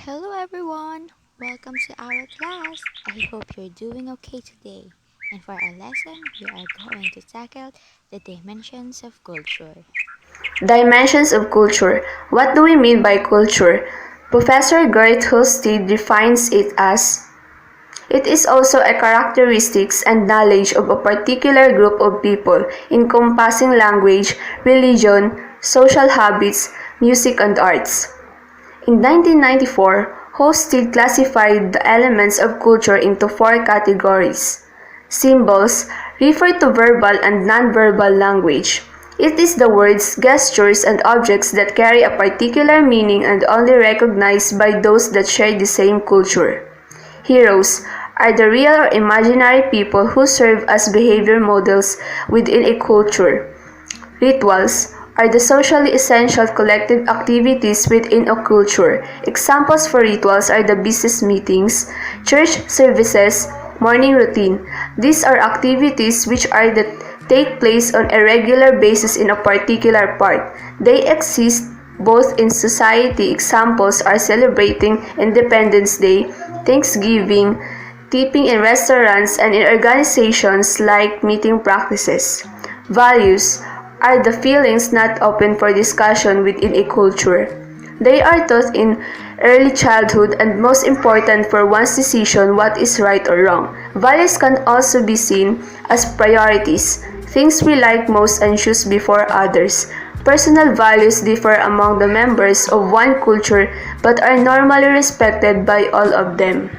Hello everyone! Welcome to our class. I hope you're doing okay today. And for our lesson, we are going to tackle the dimensions of culture. Dimensions of culture. What do we mean by culture? Professor Gert Husted defines it as it is also a characteristics and knowledge of a particular group of people, encompassing language, religion, social habits, music, and arts. In 1994, Hosted classified the elements of culture into four categories. Symbols refer to verbal and nonverbal language. It is the words, gestures, and objects that carry a particular meaning and only recognized by those that share the same culture. Heroes are the real or imaginary people who serve as behavior models within a culture. Rituals are the socially essential collective activities within a culture. Examples for rituals are the business meetings, church services, morning routine. These are activities which are that take place on a regular basis in a particular part. They exist both in society. Examples are celebrating Independence Day, Thanksgiving, tipping in restaurants, and in organizations like meeting practices. Values are the feelings not open for discussion within a culture. They are taught in early childhood and most important for one's decision what is right or wrong. Values can also be seen as priorities, things we like most and choose before others. Personal values differ among the members of one culture but are normally respected by all of them.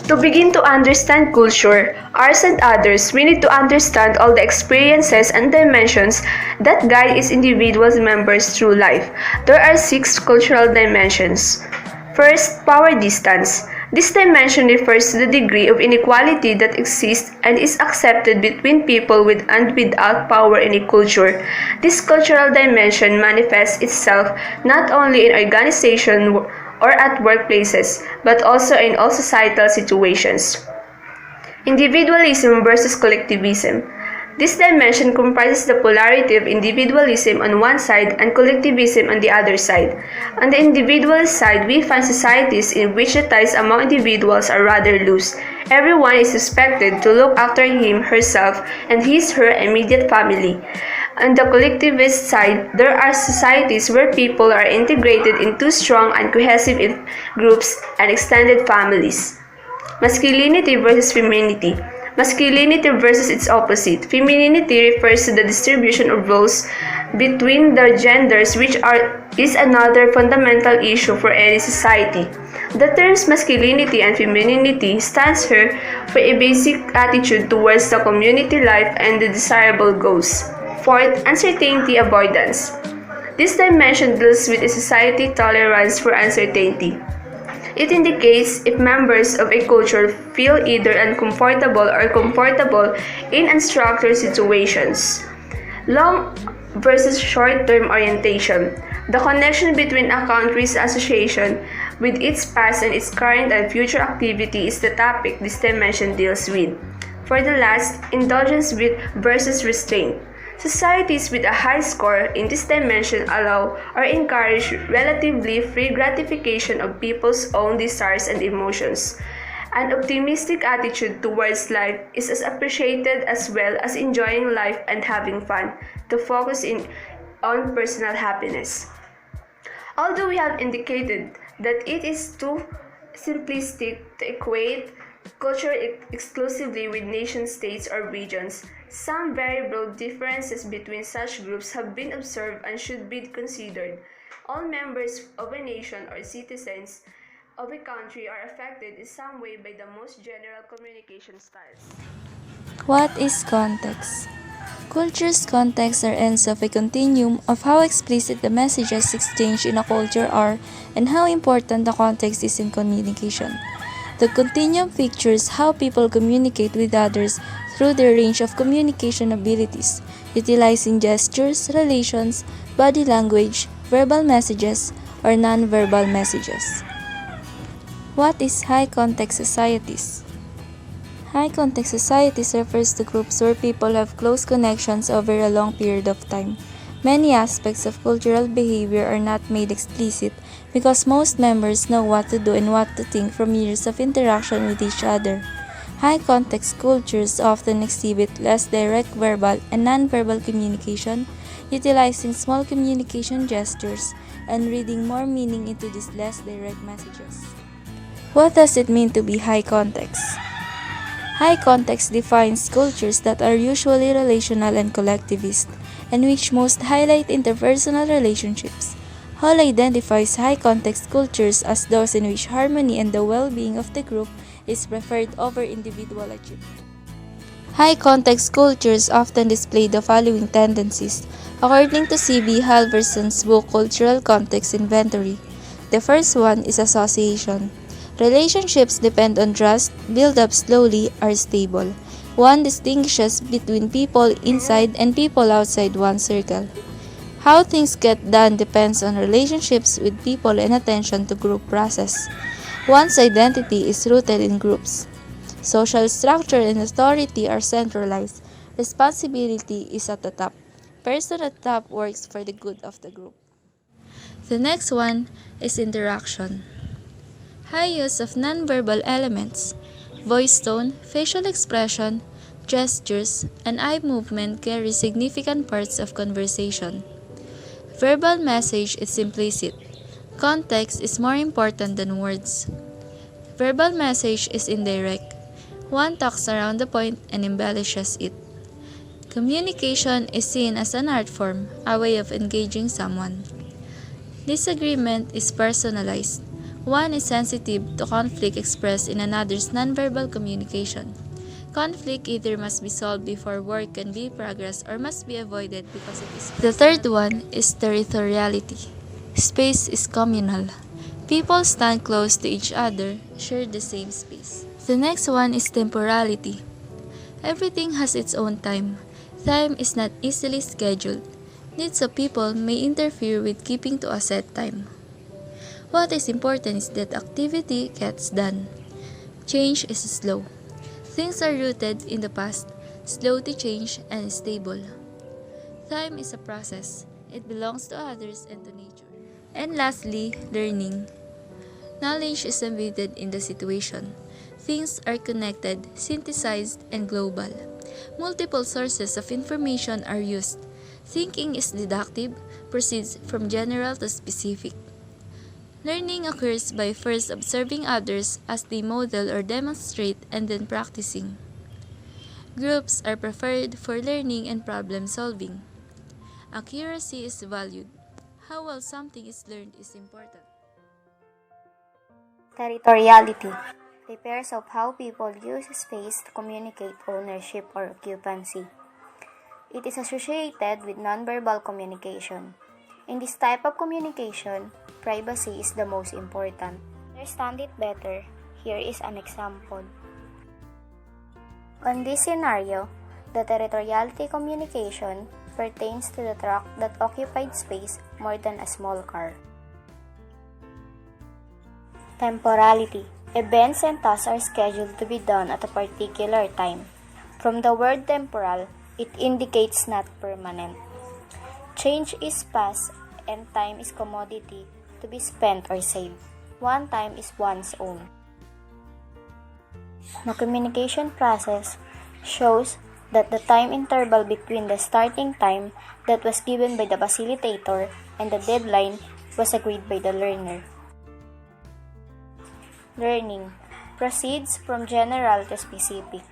To begin to understand culture, ours and others, we need to understand all the experiences and dimensions that guide its individual members through life. There are six cultural dimensions. First, power distance. This dimension refers to the degree of inequality that exists and is accepted between people with and without power in a culture. This cultural dimension manifests itself not only in organization or at workplaces, but also in all societal situations. Individualism versus collectivism. This dimension comprises the polarity of individualism on one side and collectivism on the other side. On the individualist side, we find societies in which the ties among individuals are rather loose. Everyone is expected to look after him, herself, and his/her immediate family. On the collectivist side, there are societies where people are integrated into strong and cohesive groups and extended families. Masculinity versus femininity. Masculinity versus its opposite. Femininity refers to the distribution of roles between the genders, which is another fundamental issue for any society. The terms masculinity and femininity stands here for a basic attitude towards the community life and the desirable goals. Fourth, uncertainty avoidance. This dimension deals with a society tolerance for uncertainty. It indicates if members of a culture feel either uncomfortable or comfortable in unstructured situations. Long versus short-term orientation. The connection between a country's association with its past and its current and future activity is the topic this dimension deals with. For the last, indulgence versus restraint. Societies with a high score in this dimension allow or encourage relatively free gratification of people's own desires and emotions. An optimistic attitude towards life is as appreciated as well as enjoying life and having fun, to focus on personal happiness. Although we have indicated that it is too simplistic to equate culture exclusively with nation-states or regions, some very broad differences between such groups have been observed and should be considered. All members of a nation or citizens of a country are affected in some way by the most general communication styles. What is context? Culture's contexts are ends of a continuum of how explicit the messages exchanged in a culture are and how important the context is in communication. The continuum features how people communicate with others through their range of communication abilities, utilizing gestures, relations, body language, verbal messages, or non-verbal messages. What is high context societies? High context societies refers to groups where people have close connections over a long period of time. Many aspects of cultural behavior are not made explicit because most members know what to do and what to think from years of interaction with each other. High context cultures often exhibit less direct verbal and nonverbal communication, utilizing small communication gestures and reading more meaning into these less direct messages. What does it mean to be high context? High context defines cultures that are usually relational and collectivist, and which most highlight interpersonal relationships. Hall identifies high context cultures as those in which harmony and the well-being of the group is preferred over individual achievement. High context cultures often display the following tendencies, according to C.B. Halverson's book Cultural Context Inventory. The first one is association. Relationships depend on trust, build up slowly, are stable. One distinguishes between people inside and people outside one circle. How things get done depends on relationships with people and attention to group process. One's identity is rooted in groups. Social structure and authority are centralized. Responsibility is at the top. Person at top works for the good of the group. The next one is interaction. High use of nonverbal elements. Voice tone, facial expression, gestures, and eye movement carry significant parts of conversation. Verbal message is implicit. Context is more important than words. Verbal message is indirect. One talks around the point and embellishes it. Communication is seen as an art form, a way of engaging someone. Disagreement is personalized. One is sensitive to conflict expressed in another's nonverbal communication. Conflict either must be solved before work can be progressed or must be avoided because it is. The third one is territoriality. Space is communal. People stand close to each other, share the same space. The next one is temporality. Everything has its own time. Time is not easily scheduled. Needs of people may interfere with keeping to a set time. What is important is that activity gets done. Change is slow. Things are rooted in the past, slow to change, and stable. Time is a process. It belongs to others and to nature. And lastly, learning. Knowledge is embedded in the situation. Things are connected, synthesized, and global. Multiple sources of information are used. Thinking is deductive, proceeds from general to specific. Learning occurs by first observing others as they model or demonstrate and then practicing. Groups are preferred for learning and problem solving. Accuracy is valued. How well something is learned is important. Territoriality refers of how people use space to communicate ownership or occupancy. It is associated with nonverbal communication. In this type of communication, privacy is the most important. To understand it better, here is an example. On this scenario, the territoriality communication pertains to the truck that occupied space more than a small car. Temporality. Events and tasks are scheduled to be done at a particular time. From the word temporal, it indicates not permanent. Change is past and time is commodity to be spent or saved. One time is one's own. The communication process shows that the time interval between the starting time that was given by the facilitator and the deadline was agreed by the learner. Learning proceeds from general to specific.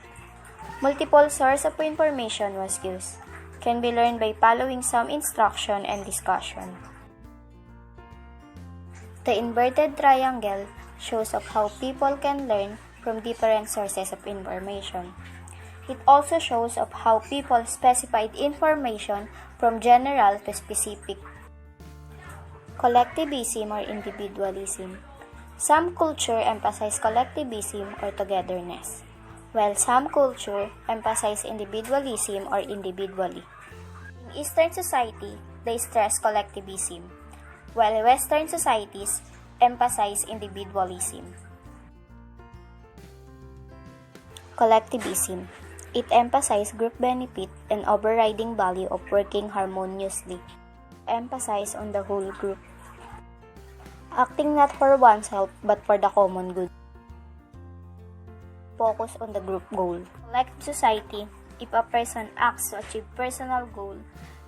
Multiple sources of information was used. Can be learned by following some instruction and discussion. The inverted triangle shows of how people can learn from different sources of information. It also shows of how people specified information from general to specific. Collectivism or individualism. Some culture emphasize collectivism or togetherness, while some culture emphasize individualism or individually. In Eastern society, they stress collectivism, while Western societies emphasize individualism. Collectivism. It emphasizes group benefit and overriding value of working harmoniously. Emphasize on the whole group. Acting not for oneself but for the common good. Focus on the group goal. Collective society, if a person acts to achieve personal goal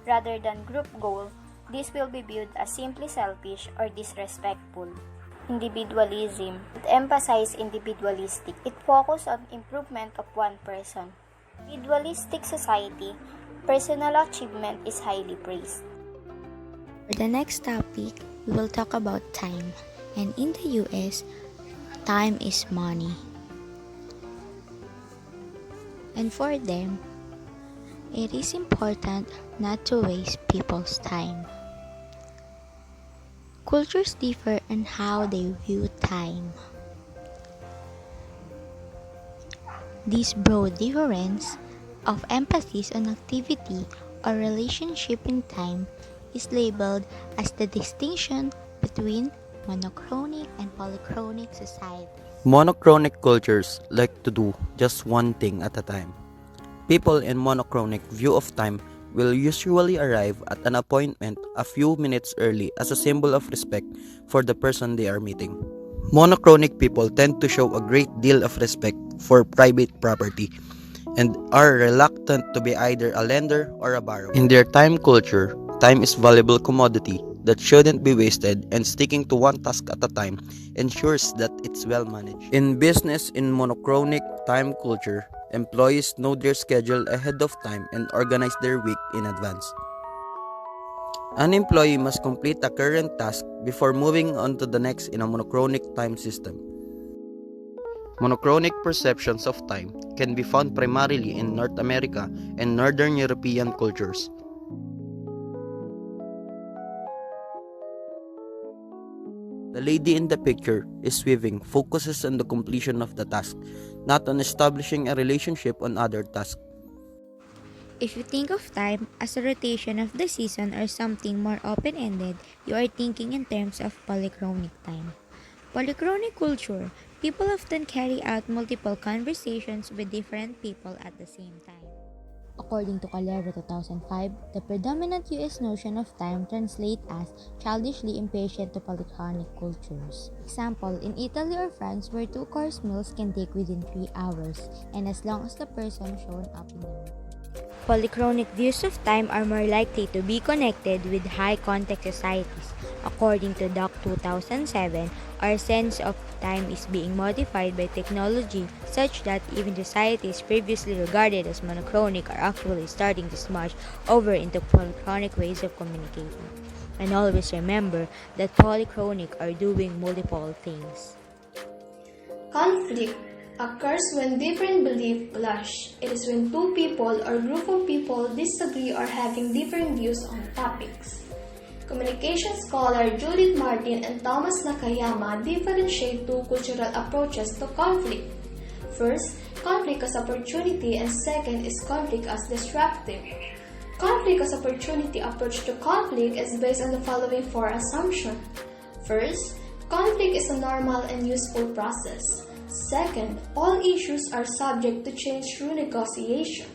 rather than group goal, this will be viewed as simply selfish or disrespectful. Individualism. It emphasizes individualistic. It focuses on improvement of one person. Individualistic society, personal achievement is highly praised. For the next topic, we will talk about time. And in the US, time is money. And for them, it is important not to waste people's time. Cultures differ in how they view time. This broad difference of emphasis on activity or relationship in time is labeled as the distinction between monochronic and polychronic societies. Monochronic cultures like to do just one thing at a time. People in monochronic view of time will usually arrive at an appointment a few minutes early as a symbol of respect for the person they are meeting. Monochronic people tend to show a great deal of respect for private property and are reluctant to be either a lender or a borrower. In their time culture, time is valuable commodity that shouldn't be wasted, and sticking to one task at a time ensures that it's well managed. In business in monochronic time culture, employees know their schedule ahead of time and organize their week in advance. An employee must complete a current task before moving on to the next in a monochronic time system. Monochronic perceptions of time can be found primarily in North America and Northern European cultures. The lady in the picture is weaving focuses on the completion of the task, not on establishing a relationship on other tasks. If you think of time as a rotation of the season or something more open-ended, you are thinking in terms of polychronic time. Polychronic culture, people often carry out multiple conversations with different people at the same time. According to Calero 2005, the predominant US notion of time translates as childishly impatient to polychronic cultures. Example, in Italy or France, where 2-course meals can take within 3 hours, and as long as the person shown up in the room. Polychronic views of time are more likely to be connected with high-context societies. According to Doc 2007, our sense of time is being modified by technology such that even societies previously regarded as monochronic are actually starting to smudge over into polychronic ways of communicating. And always remember that polychronic are doing multiple things. Conflict occurs when different beliefs clash. It is when two people or group of people disagree or having different views on topics. Communication scholar Judith Martin and Thomas Nakayama differentiate two cultural approaches to conflict. First, conflict as opportunity, and second is conflict as disruptive. Conflict as opportunity approach to conflict is based on the following 4 assumptions. First, conflict is a normal and useful process. Second, all issues are subject to change through negotiation.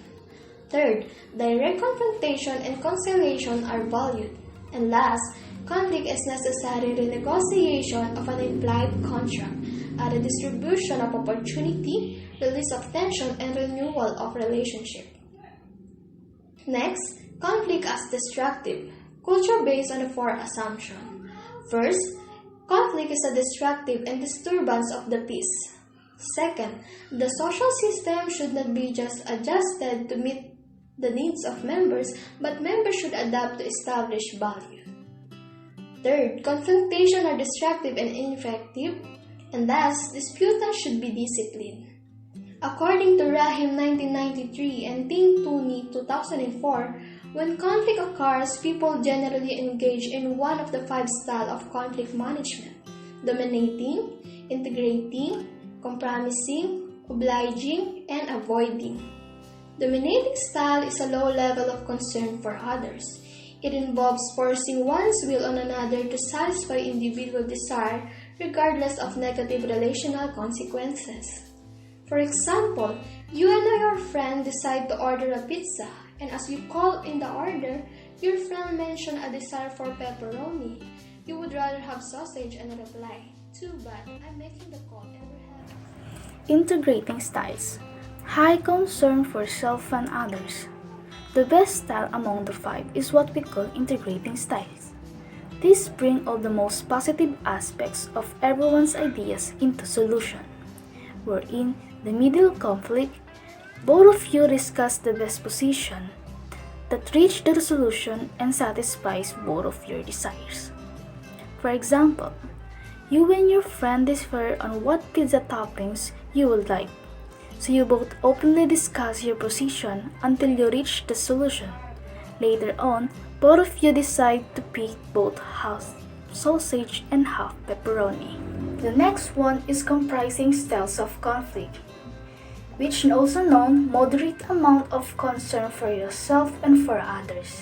Third, direct confrontation and conciliation are valued. And last, conflict is necessary renegotiation of an implied contract, a redistribution of opportunity, release of tension, and renewal of relationship. Next, conflict as destructive. Culture based on the 4 assumptions. First, conflict is a destructive and disturbance of the peace. Second, the social system should not be just adjusted to meet the needs of members, but members should adapt to establish value. Third, confrontation are destructive and ineffective, and thus disputants should be disciplined. According to Rahim 1993 and Ting Tooney 2004, when conflict occurs, people generally engage in one of the 5 styles of conflict management: dominating, integrating, compromising, obliging, and avoiding. Dominating style is a low level of concern for others. It involves forcing one's will on another to satisfy individual desire regardless of negative relational consequences. For example, you and your friend decide to order a pizza, and as you call in the order, your friend mentioned a desire for pepperoni. You would rather have sausage and reply, "Too bad, I'm making the call ever have." Integrating styles. High concern for self and others. The best style among the five is what we call integrating styles. These bring all the most positive aspects of everyone's ideas into solution. Wherein the middle conflict, both of you discuss the best position that reach the solution and satisfies both of your desires. For example, you and your friend differ on what pizza toppings you would like, so you both openly discuss your position until you reach the solution. Later on, both of you decide to pick both half sausage and half pepperoni. The next one is comprising styles of conflict, which is also known moderate amount of concern for yourself and for others.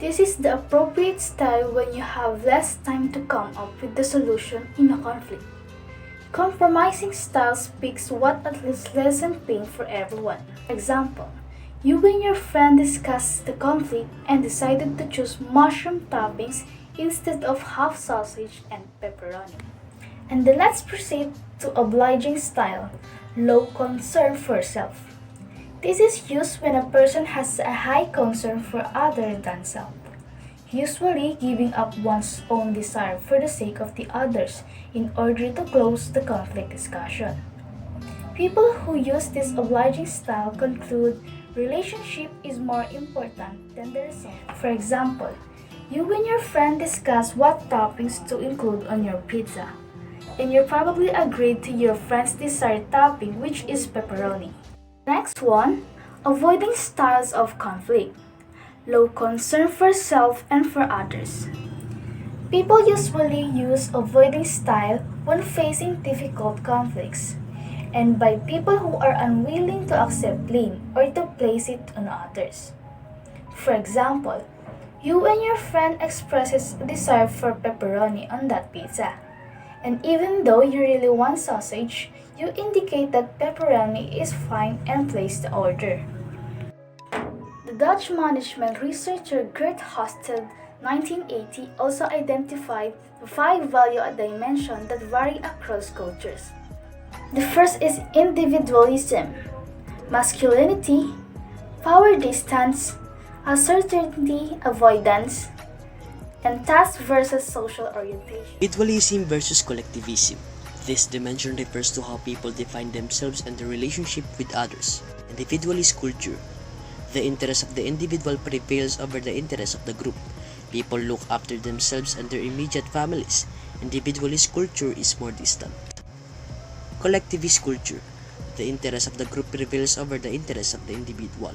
This is the appropriate style when you have less time to come up with the solution in a conflict. Compromising style speaks what at least lessen pain for everyone. Example, you and your friend discussed the conflict and decided to choose mushroom toppings instead of half sausage and pepperoni. And then let's proceed to obliging style, low concern for self. This is used when a person has a high concern for other than self, usually giving up one's own desire for the sake of the others in order to close the conflict discussion. People who use this obliging style conclude relationship is more important than the result. For example, you and your friend discuss what toppings to include on your pizza, and you probably agreed to your friend's desired topping, which is pepperoni. Next one, avoiding styles of conflict. Low concern for self and for others. People usually use avoiding style when facing difficult conflicts, and by people who are unwilling to accept blame or to place it on others. For example, you and your friend expresses a desire for pepperoni on that pizza, and even though you really want sausage, you indicate that pepperoni is fine and place the order. The Dutch management researcher Gert Hosted 1980 also identified the 5 value dimensions that vary across cultures. The first is individualism, masculinity, power distance, uncertainty avoidance, and task versus social orientation. Individualism versus collectivism. This dimension refers to how people define themselves and their relationship with others. Individualist culture. The interest of the individual prevails over the interest of the group. People look after themselves and their immediate families. Individualist culture is more distant. Collectivist culture. The interest of the group prevails over the interest of the individual.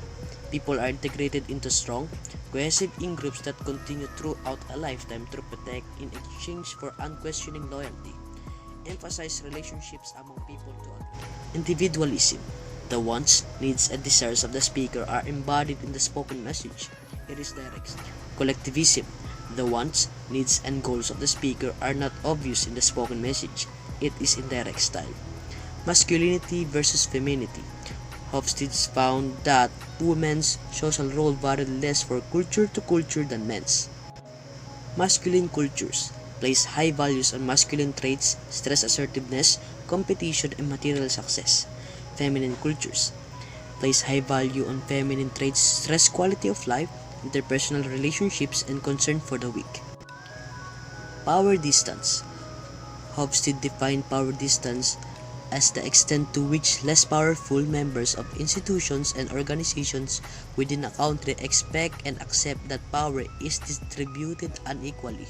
People are integrated into strong, cohesive in-groups that continue throughout a lifetime to protect in exchange for unquestioning loyalty. Emphasize relationships among people to others. Individualism. The wants, needs, and desires of the speaker are embodied in the spoken message. It is direct. Collectivism. The wants, needs, and goals of the speaker are not obvious in the spoken message. It is indirect style. Masculinity versus femininity. Hofstede found that women's social role varied less for culture to culture than men's. Masculine cultures place high values on masculine traits, stress assertiveness, competition, and material success. Feminine cultures place high value on feminine traits, stress quality of life, interpersonal relationships, and concern for the weak. Power distance. Hofstede defined power distance as the extent to which less powerful members of institutions and organizations within a country expect and accept that power is distributed unequally.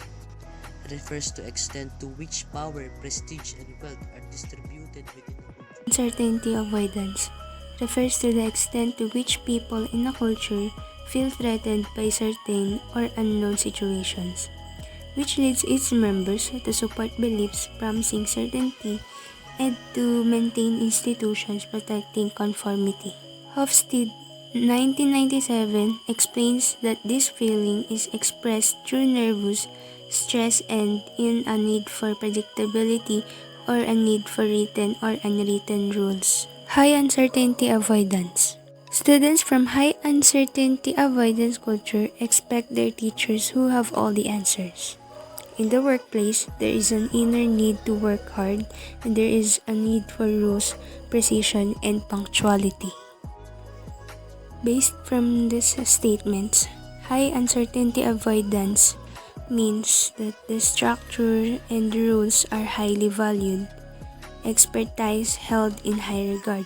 It refers to extent to which power, prestige, and wealth are distributed within a country. Uncertainty avoidance refers to the extent to which people in a culture feel threatened by certain or unknown situations, which leads its members to support beliefs promising certainty and to maintain institutions protecting conformity. Hofstede, 1997, explains that this feeling is expressed through nervous stress and in a need for predictability or a need for written or unwritten rules. High uncertainty avoidance. Students from high uncertainty avoidance culture expect their teachers who have all the answers. In the workplace, there is an inner need to work hard, and there is a need for rules, precision, and punctuality. Based from these statements, high uncertainty avoidance means that the structure and rules are highly valued, expertise held in high regard.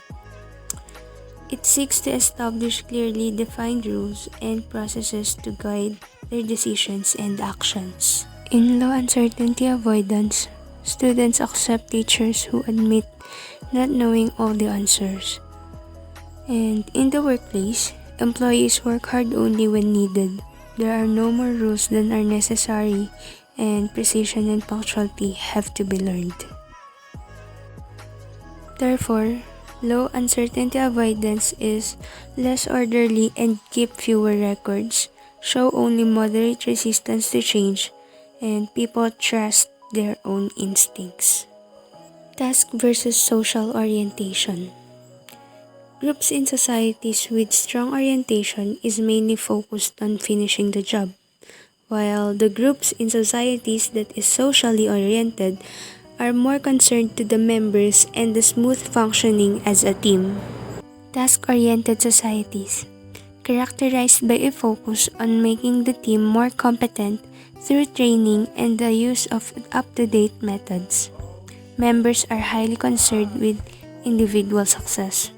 It seeks to establish clearly defined rules and processes to guide their decisions and actions. In low uncertainty avoidance, students accept teachers who admit not knowing all the answers. And in the workplace, employees work hard only when needed. There are no more rules than are necessary, and precision and punctuality have to be learned. Therefore, low uncertainty avoidance is less orderly and keep fewer records, show only moderate resistance to change, and people trust their own instincts. Task versus social orientation. Groups in societies with strong orientation is mainly focused on finishing the job, while the groups in societies that is socially oriented are more concerned to the members and the smooth functioning as a team. Task-oriented societies, characterized by a focus on making the team more competent through training and the use of up-to-date methods. Members are highly concerned with individual success,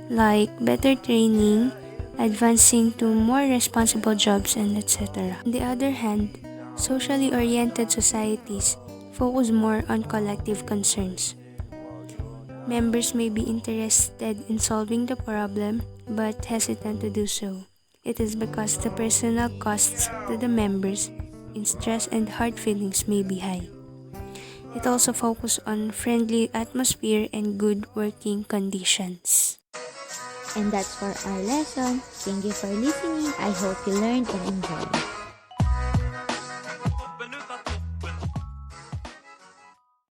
like better training, advancing to more responsible jobs, and etc. On the other hand, socially oriented societies focus more on collective concerns. Members may be interested in solving the problem but hesitant to do so. It is because the personal costs to the members in stress and hard feelings may be high. It also focuses on friendly atmosphere and good working conditions. And that's for our lesson. Thank you for listening. I hope you learned and enjoyed.